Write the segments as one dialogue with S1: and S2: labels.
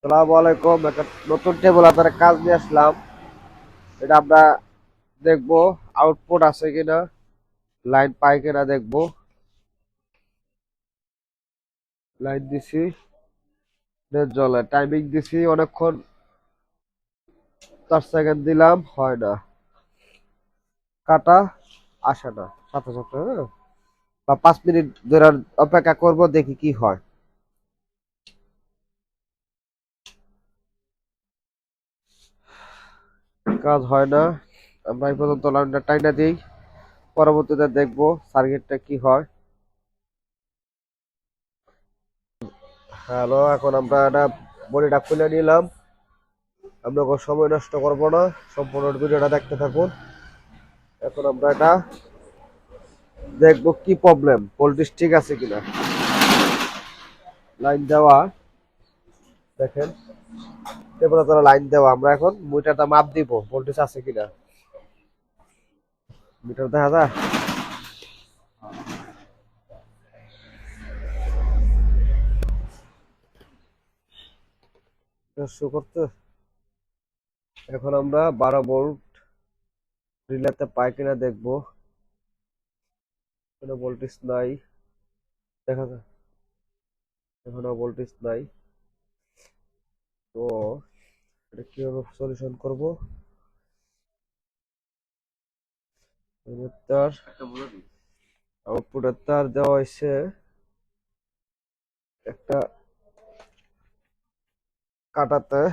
S1: আসসালামু আলাইকুম। একটা নতুন টেবিল আপনার কাজ নিয়ে আসলাম। এটা আমরা দেখবো আউটপুট আছে কিনা, লাইন পাই কিনা দেখবো। লাইন দিছি, নেট জ্বলে, টাইমিং দিছি অনেকক্ষণ, 4 সেকেন্ড দিলাম, হয় না, কাটা আসে না সাথে সাথে। হ্যাঁ, বা 5 মিনিট ধরে অপেক্ষা করব, দেখি কি হয়। কাজ হয় না। আমরা এই পর্যন্ত লাইনটা টাইনা দিই, পরবর্তীতে দেখবো সার্কিটটা কি হয়। হ্যালো, এখন আমরা এটা বডিটা খুলে নিলাম। আমরা কোনো সময় নষ্ট করব না, সম্পূর্ণ ভিডিওটা দেখতে থাকুন। এখন আমরা এটা দেখবো কি প্রবলেম, ভোল্টেজ ঠিক আছে কিনা। লাইন দেওয়া, দেখেন টেম্পারেচার লাইন দেওয়া। আমরা এখন মিটারটা মাপ দিব ভোল্টেজ আছে কিনা। মিটার দেখা যায়, শো করতে। এখন আমরা 12 ভোল্ট রিলেতে পাই কিনা দেখবো। কোনো ভোল্টেজ নাই, দেখা যায় এখনো ভোল্টেজ নাই। তো এটা কিভাবে সলিউশন করবো। তার আউটপুটের তার দেওয়া হয়েছে একটা কাটাতে।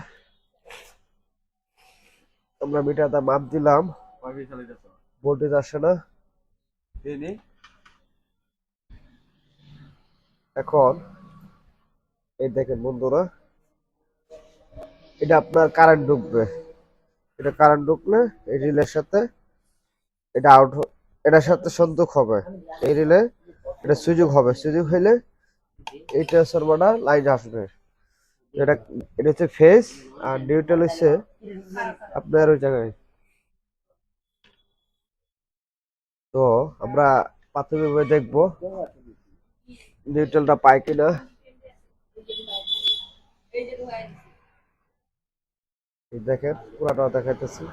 S1: আমরা মিটারটা মাপ দিলাম, ভোল্টেজ আসে না। এখন এই দেখেন বন্ধুরা, এটা আপনার কারেন্ট ঢুকবে। এটা কারেন্ট ঢুকলে এই রিলের সাথে এটা আউট, এটার সাথে সংযোগ হবে এই রিলে। এটা সুযোগ হবে, সুযোগ হইলে এই ট্রান্সফরমারটা লাইন আসবে। এটা এটা হচ্ছে ফেজ, আর নিউট্রাল হচ্ছে আপনার ওই জায়গায়। তো আমরা প্রাথমিকভাবে দেখবো নিউট্রালটা পাই কিনা। দেখেন পুরাটাও দেখাইতেছি।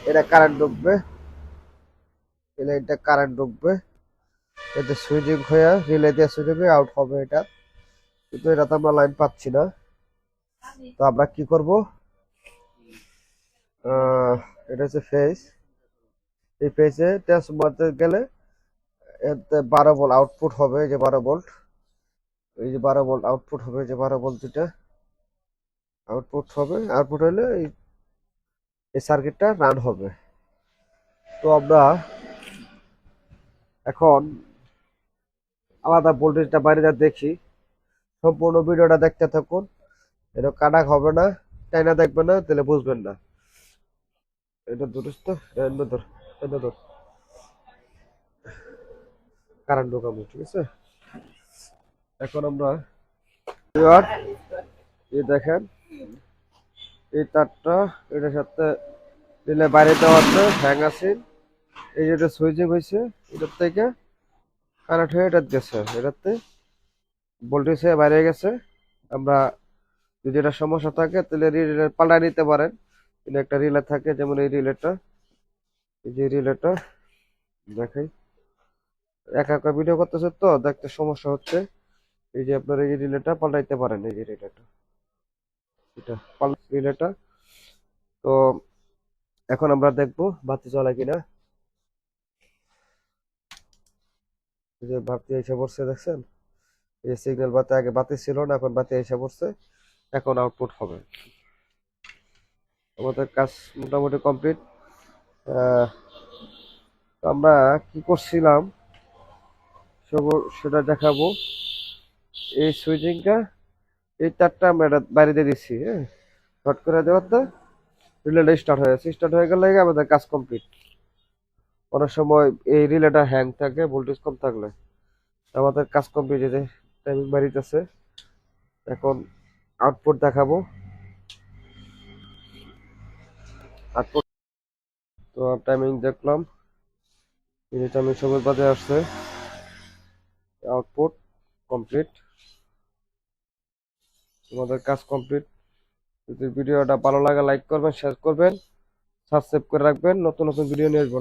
S1: এটা কারেন্ট ঢুকবে, এই লাইনটা কারেন্ট ঢুকবে, এতে সুইচিং হয়ে রিলে দিয়ে সুইচিং হয়ে আউট হবে এটা। কিন্তু এটা তো আমরা লাইন পাচ্ছি না। তো আমরা কি করব, এটা হচ্ছে ফেজ। এই ফেজে ট্রান্সফরমারতে গেলে এতে 12 ভোল্ট আউটপুট হবে, এই যে 12 ভোল্ট, এই যে 12 ভোল্ট আউটপুট হবে, যে 12 ভোল্ট যেটা আউটপুট হবে। আউটপুট হলে এই সার্কিটটা রান হবে। তো আমরা এখন আলাদা ভোল্টেজটা বাইরে দেখি। সম্পূর্ণ ভিডিওটা দেখতে থাকুন, এটা কাটা হবে না, টাইনা দেখবেন না, তাহলে বুঝবেন না। এটা দুরস্ত, এটা ধর, এটা ধর, কারেন্ট ঢোকাবো, ঠিক আছে। এখন আমরা এই দেখেন এই তারটা এটার সাথে দিলে বাইরে দেওয়াতে হ্যাং আছে। এই যেটা সুইচিং হয়েছে, এটার থেকে কানেক্ট হয়ে এটা গেছে, এটাতে ভোল্টেজ হয়ে বাইরে গেছে। আমরা যদি এটা সমস্যা থাকে তাহলে রিলে পাল্টায় নিতে পারেন। কিন্তু একটা রিলে থাকে, যেমন এই রিলেটা, এই যে রিলেটা দেখাই, একা একা ভিডিও করতেছে তো দেখতে সমস্যা হচ্ছে। এই যে আপনার এই রিলেটা পাল্টাইতে পারেন, এই যে রিলেটা, এটা পাল্টা রিলেটা। তো এখন আমরা দেখবো বাতি জ্বলে কিনা। এই যে বাতি এসে পড়ছে, দেখছেন এই সিগন্যাল বাতি, আগে বাতি ছিল না, এখন বাতি এসে পড়ছে। এখন আউটপুট হবে। আমাদের কাজ মোটামুটি কমপ্লিট। আমরা কি করছিলাম সেটা দেখাবো। এই সুইচিংটা, এই তারটা আমরা বাইরে দিয়ে দিচ্ছি। হ্যাঁ, শর্ট করে দেওয়ার তো রিলেটা স্টার্ট হয়ে যাচ্ছে, স্টার্ট হয়ে গেলে আমাদের কাজ কমপ্লিট। অনেক সময় এই রিলেটা হ্যাং থাকে ভোল্টেজ কম থাকলে, আমাদের কাজ কমপ্লিট। যে টাইমিং বাড়িতেছে, এখন আউটপুট দেখাবো। আউটপুট তো টাইমিং দেখলাম, এই টাইমিং সময় বাদে আসছে, আউটপুট কমপ্লিট। তোমাদের কাজ কমপ্লিট। যদি ভিডিওটা ভালো লাগে লাইক করবেন, শেয়ার করবেন, সাবস্ক্রাইব করে রাখবেন। নতুন নতুন ভিডিও নিয়ে আসবো।